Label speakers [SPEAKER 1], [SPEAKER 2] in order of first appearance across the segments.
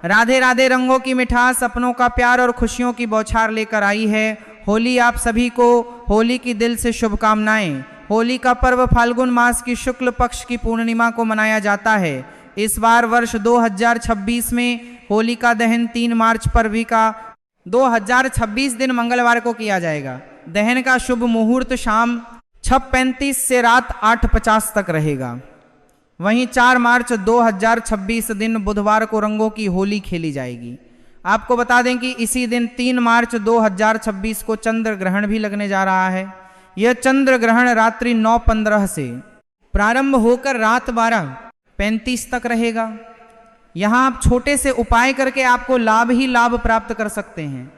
[SPEAKER 1] राधे राधे रंगों की मिठास, सपनों का प्यार और खुशियों की बौछार लेकर आई है होली। आप सभी को होली की दिल से शुभकामनाएं। होली का पर्व फाल्गुन मास की शुक्ल पक्ष की पूर्णिमा को मनाया जाता है। इस बार वर्ष 2026 में होली का दहन 3 मार्च पर भी का 2026 दिन मंगलवार को किया जाएगा। दहन का शुभ मुहूर्त शाम 6:35 से रात 8:50 तक रहेगा। वहीं 4 मार्च 2026 दिन बुधवार को रंगों की होली खेली जाएगी। आपको बता दें कि इसी दिन 3 मार्च 2026 को चंद्र ग्रहण भी लगने जा रहा है। यह चंद्र ग्रहण रात्रि 9:15 से प्रारंभ होकर रात 12:35 तक रहेगा। यहाँ आप छोटे से उपाय करके आपको लाभ ही लाभ प्राप्त कर सकते हैं।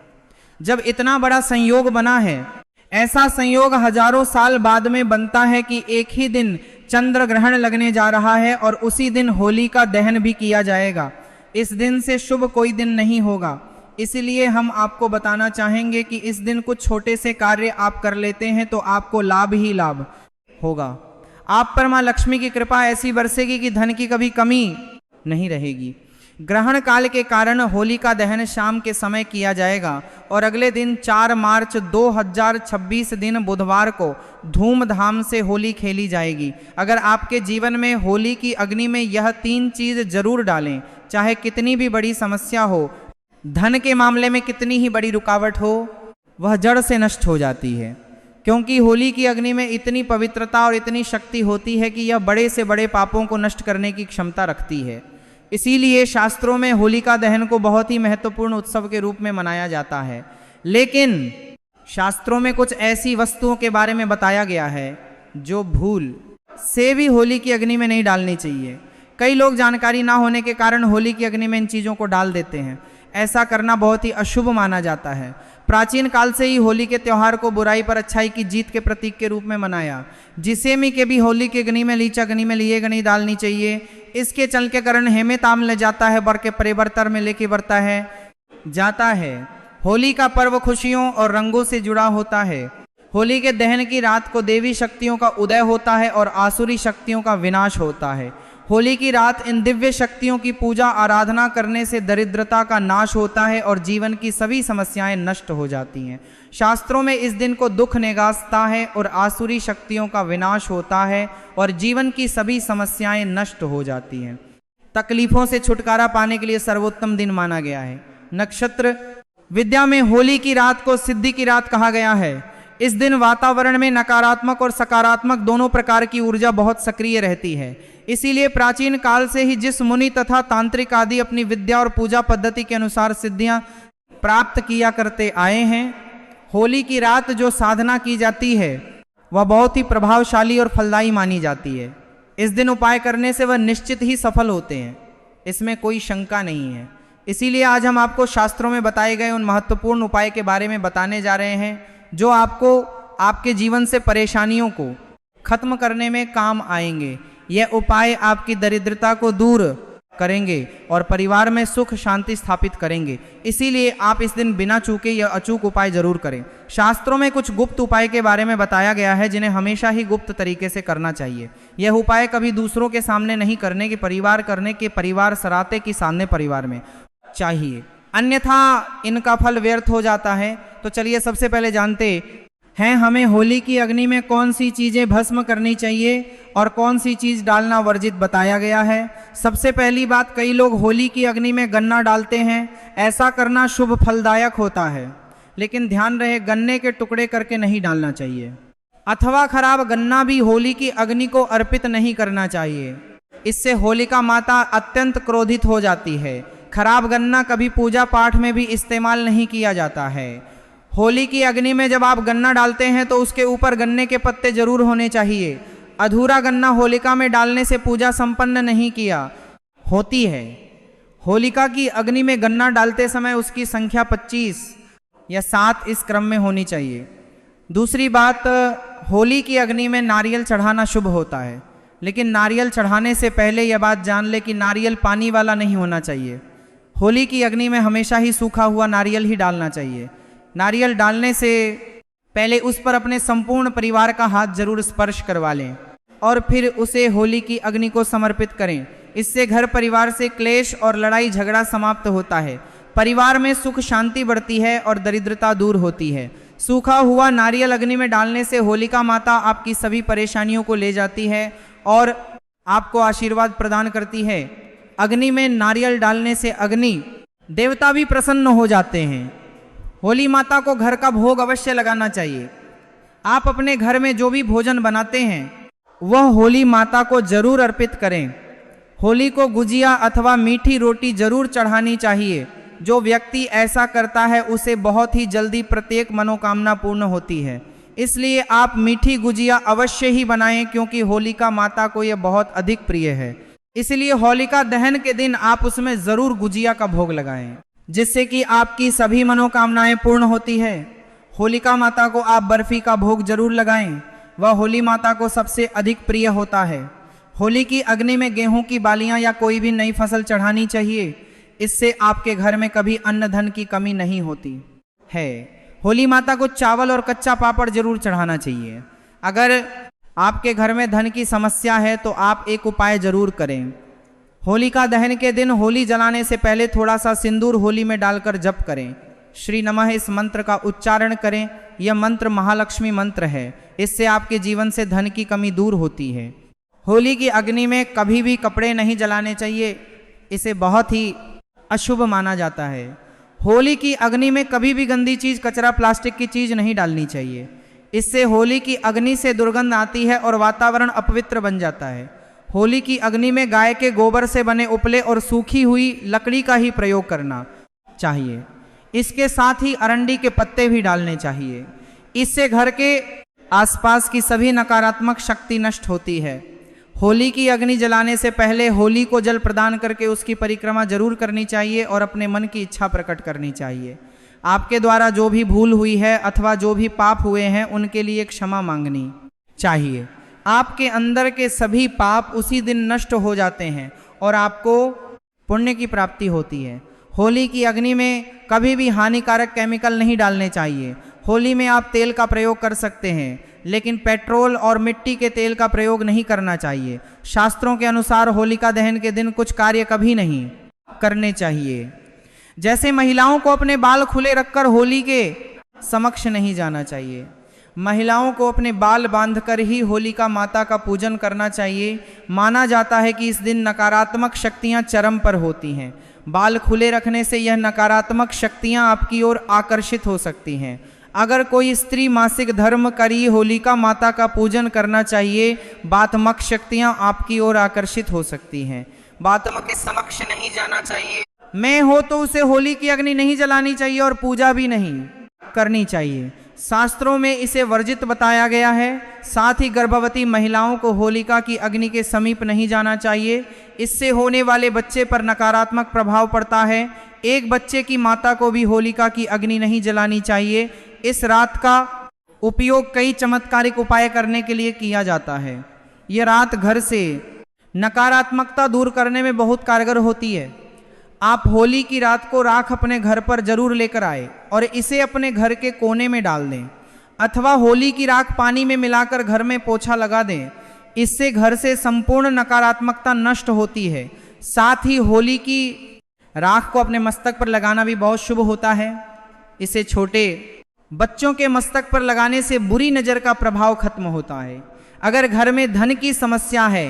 [SPEAKER 1] जब इतना बड़ा संयोग बना है, ऐसा संयोग हजारों साल बाद में बनता है कि एक ही दिन चंद्र ग्रहण लगने जा रहा है और उसी दिन होली का दहन भी किया जाएगा। इस दिन से शुभ कोई दिन नहीं होगा, इसलिए हम आपको बताना चाहेंगे कि इस दिन कुछ छोटे से कार्य आप कर लेते हैं तो आपको लाभ ही लाभ होगा। आप पर मां लक्ष्मी की कृपा ऐसी बरसेगी कि धन की कभी कमी नहीं रहेगी। ग्रहण काल के कारण होली का दहन शाम के समय किया जाएगा और अगले दिन 4 मार्च 2026 दिन बुधवार को धूमधाम से होली खेली जाएगी। अगर आपके जीवन में होली की अग्नि में यह 3 चीज जरूर डालें, चाहे कितनी भी बड़ी समस्या हो, धन के मामले में कितनी ही बड़ी रुकावट हो, वह जड़ से नष्ट हो जाती है। क्योंकि होली की अग्नि में इतनी पवित्रता और इतनी शक्ति होती है कि यह बड़े से बड़े पापों को नष्ट करने की क्षमता रखती है। इसीलिए शास्त्रों में होलिका दहन को बहुत ही महत्वपूर्ण उत्सव के रूप में मनाया जाता है। लेकिन शास्त्रों में कुछ ऐसी वस्तुओं के बारे में बताया गया है जो भूल से भी होली की अग्नि में नहीं डालनी चाहिए। कई लोग जानकारी ना होने के कारण होली की अग्नि में इन चीज़ों को डाल देते हैं। ऐसा करना बहुत ही अशुभ माना जाता है। प्राचीन काल से ही होली के त्यौहार को बुराई पर अच्छाई की जीत के प्रतीक के रूप में मनाया। जिसे मी के भी होली की अग्नि में लीचा अग्नि में लिए नहीं डालनी चाहिए। इसके चल के कारण हेमे ताम ले जाता है, बर के परिवर्तर में लेके बढ़ता है जाता है। होली का पर्व खुशियों और रंगों से जुड़ा होता है। होली के दहन की रात को देवी शक्तियों का उदय होता है और आसुरी शक्तियों का विनाश होता है। होली की रात इन दिव्य शक्तियों की पूजा आराधना करने से दरिद्रता का नाश होता है और जीवन की सभी समस्याएं नष्ट हो जाती हैं। शास्त्रों में इस दिन को दुख निगासता है और आसुरी शक्तियों का विनाश होता है और जीवन की सभी समस्याएं नष्ट हो जाती हैं। तकलीफों से छुटकारा पाने के लिए सर्वोत्तम दिन माना गया है। नक्षत्र विद्या में होली की रात को सिद्धि की रात कहा गया है। इस दिन वातावरण में नकारात्मक और सकारात्मक दोनों प्रकार की ऊर्जा बहुत सक्रिय रहती है। इसीलिए प्राचीन काल से ही जिस मुनि तथा तांत्रिक आदि अपनी विद्या और पूजा पद्धति के अनुसार सिद्धियां प्राप्त किया करते आए हैं, होली की रात जो साधना की जाती है वह बहुत ही प्रभावशाली और फलदायी मानी जाती है। इस दिन उपाय करने से वह निश्चित ही सफल होते हैं, इसमें कोई शंका नहीं है। इसीलिए आज हम आपको शास्त्रों में बताए गए उन महत्वपूर्ण उपाय के बारे में बताने जा रहे हैं जो आपको आपके जीवन से परेशानियों को खत्म करने में काम आएंगे। यह उपाय आपकी दरिद्रता को दूर करेंगे और परिवार में सुख शांति स्थापित करेंगे। इसीलिए आप इस दिन बिना चूके यह अचूक उपाय जरूर करें। शास्त्रों में कुछ गुप्त उपाय के बारे में बताया गया है जिन्हें हमेशा ही गुप्त तरीके से करना चाहिए। यह उपाय कभी दूसरों के सामने नहीं करने की, परिवार करने के, परिवार सराते की सामने परिवार में चाहिए, अन्यथा इनका फल व्यर्थ हो जाता है। तो चलिए सबसे पहले जानते हैं हमें होली की अग्नि में कौन सी चीज़ें भस्म करनी चाहिए और कौन सी चीज़ डालना वर्जित बताया गया है। सबसे पहली बात, कई लोग होली की अग्नि में गन्ना डालते हैं। ऐसा करना शुभ फलदायक होता है, लेकिन ध्यान रहे गन्ने के टुकड़े करके नहीं डालना चाहिए, अथवा खराब गन्ना भी होली की अग्नि को अर्पित नहीं करना चाहिए। इससे होलिका माता अत्यंत क्रोधित हो जाती है। खराब गन्ना कभी पूजा पाठ में भी इस्तेमाल नहीं किया जाता है। होली की अग्नि में जब आप गन्ना डालते हैं तो उसके ऊपर गन्ने के पत्ते जरूर होने चाहिए। अधूरा गन्ना होलिका में डालने से पूजा संपन्न नहीं किया होती है। होलिका की अग्नि में गन्ना डालते समय उसकी संख्या 25 या 7 इस क्रम में होनी चाहिए। दूसरी बात, होली की अग्नि में नारियल चढ़ाना शुभ होता है, लेकिन नारियल चढ़ाने से पहले यह बात जान ले कि नारियल पानी वाला नहीं होना चाहिए। होली की अग्नि में हमेशा ही सूखा हुआ नारियल ही डालना चाहिए। नारियल डालने से पहले उस पर अपने संपूर्ण परिवार का हाथ जरूर स्पर्श करवा लें और फिर उसे होली की अग्नि को समर्पित करें। इससे घर परिवार से क्लेश और लड़ाई झगड़ा समाप्त होता है। परिवार में सुख शांति बढ़ती है और दरिद्रता दूर होती है। सूखा हुआ नारियल अग्नि में डालने से होलिका माता आपकी सभी परेशानियों को ले जाती है और आपको आशीर्वाद प्रदान करती है। अग्नि में नारियल डालने से अग्नि देवता भी प्रसन्न हो जाते हैं। होली माता को घर का भोग अवश्य लगाना चाहिए। आप अपने घर में जो भी भोजन बनाते हैं वह होली माता को जरूर अर्पित करें। होली को गुजिया अथवा मीठी रोटी जरूर चढ़ानी चाहिए। जो व्यक्ति ऐसा करता है उसे बहुत ही जल्दी प्रत्येक मनोकामना पूर्ण होती है। इसलिए आप मीठी गुजिया अवश्य ही बनाएं, क्योंकि होलिका माता को यह बहुत अधिक प्रिय है। इसलिए होलिका दहन के दिन आप उसमें जरूर गुजिया का भोग लगाएं, जिससे कि आपकी सभी मनोकामनाएं पूर्ण होती है। होलिका माता को आप बर्फी का भोग जरूर लगाएं, वह होली माता को सबसे अधिक प्रिय होता है। होली की अग्नि में गेहूं की बालियां या कोई भी नई फसल चढ़ानी चाहिए। इससे आपके घर में कभी अन्न धन की कमी नहीं होती है। होली माता को चावल और कच्चा पापड़ जरूर चढ़ाना चाहिए। अगर आपके घर में धन की समस्या है तो आप एक उपाय जरूर करें। होलिका दहन के दिन होली जलाने से पहले थोड़ा सा सिंदूर होली में डालकर जप करें। श्री नमः इस मंत्र का उच्चारण करें। यह मंत्र महालक्ष्मी मंत्र है। इससे आपके जीवन से धन की कमी दूर होती है। होली की अग्नि में कभी भी कपड़े नहीं जलाने चाहिए, इसे बहुत ही अशुभ माना जाता है। होली की अग्नि में कभी भी गंदी चीज, कचरा, प्लास्टिक की चीज नहीं डालनी चाहिए। इससे होली की अग्नि से दुर्गंध आती है और वातावरण अपवित्र बन जाता है। होली की अग्नि में गाय के गोबर से बने उपले और सूखी हुई लकड़ी का ही प्रयोग करना चाहिए। इसके साथ ही अरंडी के पत्ते भी डालने चाहिए। इससे घर के आसपास की सभी नकारात्मक शक्ति नष्ट होती है। होली की अग्नि जलाने से पहले होली को जल प्रदान करके उसकी परिक्रमा जरूर करनी चाहिए और अपने मन की इच्छा प्रकट करनी चाहिए। आपके द्वारा जो भी भूल हुई है अथवा जो भी पाप हुए हैं उनके लिए क्षमा मांगनी चाहिए। आपके अंदर के सभी पाप उसी दिन नष्ट हो जाते हैं और आपको पुण्य की प्राप्ति होती है। होली की अग्नि में कभी भी हानिकारक केमिकल नहीं डालने चाहिए। होली में आप तेल का प्रयोग कर सकते हैं, लेकिन पेट्रोल और मिट्टी के तेल का प्रयोग नहीं करना चाहिए। शास्त्रों के अनुसार होलिका दहन के दिन कुछ कार्य कभी नहीं करने चाहिए। जैसे महिलाओं को अपने बाल खुले रखकर होली के समक्ष नहीं जाना चाहिए। महिलाओं को अपने बाल बांधकर ही होलिका माता का पूजन करना चाहिए। माना जाता है कि इस दिन नकारात्मक शक्तियां चरम पर होती हैं। बाल खुले रखने से यह नकारात्मक शक्तियां आपकी ओर आकर्षित हो सकती हैं। अगर कोई स्त्री मासिक धर्म करी होलिका माता का पूजन करना चाहिए। बातमक शक्तियां आपकी ओर आकर्षित हो सकती हैं। बातमक के समक्ष नहीं जाना चाहिए। मैं हो तो उसे होली की अग्नि नहीं जलानी चाहिए और पूजा भी नहीं करनी चाहिए। शास्त्रों में इसे वर्जित बताया गया है। साथ ही गर्भवती महिलाओं को होलिका की अग्नि के समीप नहीं जाना चाहिए। इससे होने वाले बच्चे पर नकारात्मक प्रभाव पड़ता है। एक बच्चे की माता को भी होलिका की अग्नि नहीं जलानी चाहिए। इस रात का उपयोग कई चमत्कारिक उपाय करने के लिए किया जाता है। यह रात घर से नकारात्मकता दूर करने में बहुत कारगर होती है। आप होली की रात को राख अपने घर पर जरूर लेकर आए और इसे अपने घर के कोने में डाल दें, अथवा होली की राख पानी में मिलाकर घर में पोछा लगा दें। इससे घर से संपूर्ण नकारात्मकता नष्ट होती है। साथ ही होली की राख को अपने मस्तक पर लगाना भी बहुत शुभ होता है। इसे छोटे बच्चों के मस्तक पर लगाने से बुरी नजर का प्रभाव खत्म होता है। अगर घर में धन की समस्या है,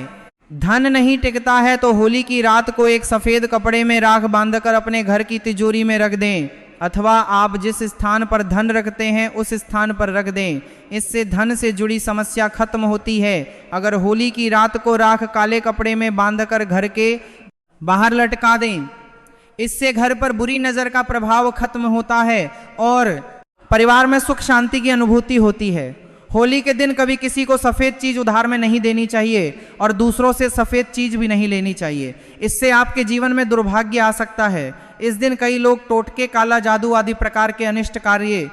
[SPEAKER 1] धन नहीं टिकता है, तो होली की रात को एक सफेद कपड़े में राख बांधकर अपने घर की तिजोरी में रख दें, अथवा आप जिस स्थान पर धन रखते हैं उस स्थान पर रख दें। इससे धन से जुड़ी समस्या खत्म होती है। अगर होली की रात को राख काले कपड़े में बांधकर घर के बाहर लटका दें, इससे घर पर बुरी नजर का प्रभाव खत्म होता है और परिवार में सुख शांति की अनुभूति होती है। होली के दिन कभी किसी को सफ़ेद चीज़ उधार में नहीं देनी चाहिए और दूसरों से सफ़ेद चीज़ भी नहीं लेनी चाहिए। इससे आपके जीवन में दुर्भाग्य आ सकता है। इस दिन कई लोग टोटके, काला जादू आदि प्रकार के अनिष्ट कार्य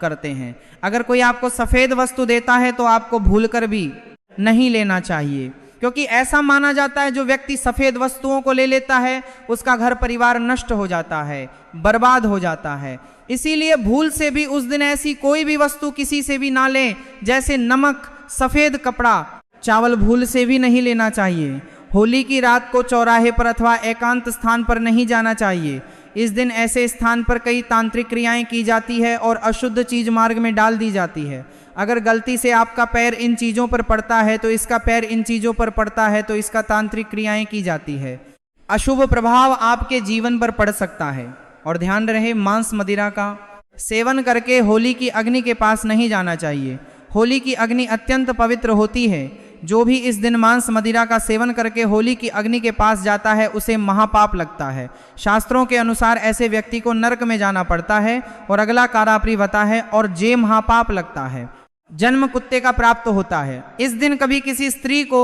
[SPEAKER 1] करते हैं। अगर कोई आपको सफ़ेद वस्तु देता है तो आपको भूलकर भी नहीं लेना चाहिए, क्योंकि ऐसा माना जाता है जो व्यक्ति सफ़ेद वस्तुओं को ले लेता है उसका घर परिवार नष्ट हो जाता है, बर्बाद हो जाता है। इसीलिए भूल से भी उस दिन ऐसी कोई भी वस्तु किसी से भी ना लें। जैसे नमक, सफ़ेद कपड़ा, चावल भूल से भी नहीं लेना चाहिए। होली की रात को चौराहे पर अथवा एकांत स्थान पर नहीं जाना चाहिए। इस दिन ऐसे स्थान पर कई तांत्रिक क्रियाएं की जाती है और अशुद्ध चीज मार्ग में डाल दी जाती है। अगर गलती से आपका पैर इन चीज़ों पर पड़ता है तो इसका पैर इन चीज़ों पर पड़ता है तो इसका तांत्रिक क्रियाएं की जाती है। अशुभ प्रभाव आपके जीवन पर पड़ सकता है। और ध्यान रहे, मांस मदिरा का सेवन करके होली की अग्नि के पास नहीं जाना चाहिए। होली की अग्नि अत्यंत पवित्र होती है। जो भी इस दिन मांस मदिरा का सेवन करके होली की अग्नि के पास जाता है उसे महापाप लगता है। शास्त्रों के अनुसार ऐसे व्यक्ति को नरक में जाना पड़ता है और अगला कारापृ होता है और जे महापाप लगता है। जन्म कुत्ते का प्राप्त होता है। इस दिन कभी किसी स्त्री को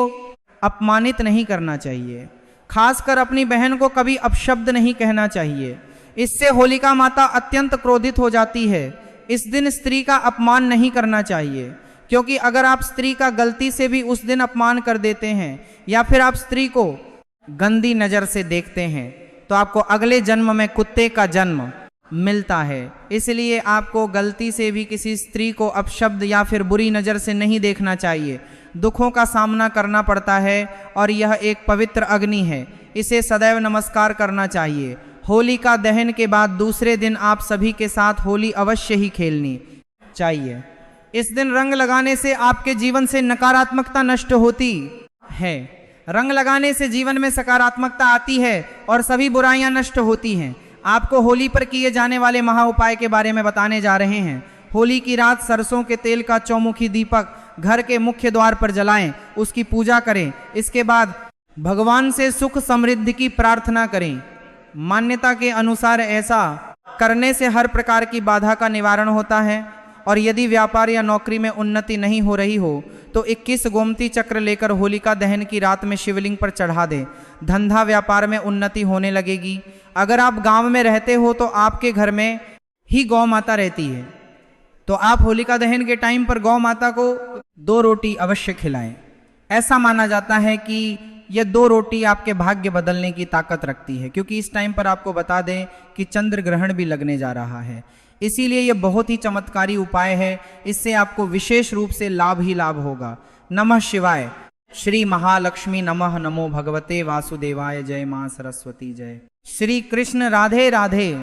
[SPEAKER 1] अपमानित नहीं करना चाहिए। खासकर अपनी बहन को कभी अपशब्द नहीं कहना चाहिए। इससे होलिका माता अत्यंत क्रोधित हो जाती है। इस दिन स्त्री का अपमान नहीं करना चाहिए, क्योंकि अगर आप स्त्री का गलती से भी उस दिन अपमान कर देते हैं या फिर आप स्त्री को गंदी नज़र से देखते हैं तो आपको अगले जन्म में कुत्ते का जन्म मिलता है। इसलिए आपको गलती से भी किसी स्त्री को अपशब्द या फिर बुरी नज़र से नहीं देखना चाहिए। दुखों का सामना करना पड़ता है और यह एक पवित्र अग्नि है, इसे सदैव नमस्कार करना चाहिए। होली का दहन के बाद दूसरे दिन आप सभी के साथ होली अवश्य ही खेलनी चाहिए। इस दिन रंग लगाने से आपके जीवन से नकारात्मकता नष्ट होती है। रंग लगाने से जीवन में सकारात्मकता आती है और सभी बुराइयां नष्ट होती हैं। आपको होली पर किए जाने वाले महा उपाय के बारे में बताने जा रहे हैं। होली की रात सरसों के तेल का चौमुखी दीपक घर के मुख्य द्वार पर जलाएं, उसकी पूजा करें। इसके बाद भगवान से सुख समृद्धि की प्रार्थना करें। मान्यता के अनुसार ऐसा करने से हर प्रकार की बाधा का निवारण होता है और यदि व्यापार या नौकरी में उन्नति नहीं हो रही हो तो 21 गोमती चक्र लेकर होलिका दहन की रात में शिवलिंग पर चढ़ा दें। धंधा व्यापार में उन्नति होने लगेगी। अगर आप गांव में रहते हो तो आपके घर में ही गौ माता रहती है, तो आप होलिका दहन के टाइम पर गौ माता को 2 रोटी अवश्य खिलाएं। ऐसा माना जाता है कि यह 2 रोटी आपके भाग्य बदलने की ताकत रखती है, क्योंकि इस टाइम पर आपको बता दें कि चंद्र ग्रहण भी लगने जा रहा है। इसीलिए यह बहुत ही चमत्कारी उपाय है। इससे आपको विशेष रूप से लाभ ही लाभ होगा। नमः शिवाय। श्री महालक्ष्मी नमः। नमो भगवते वासुदेवाय। जय मां सरस्वती। जय श्री कृष्ण। राधे राधे।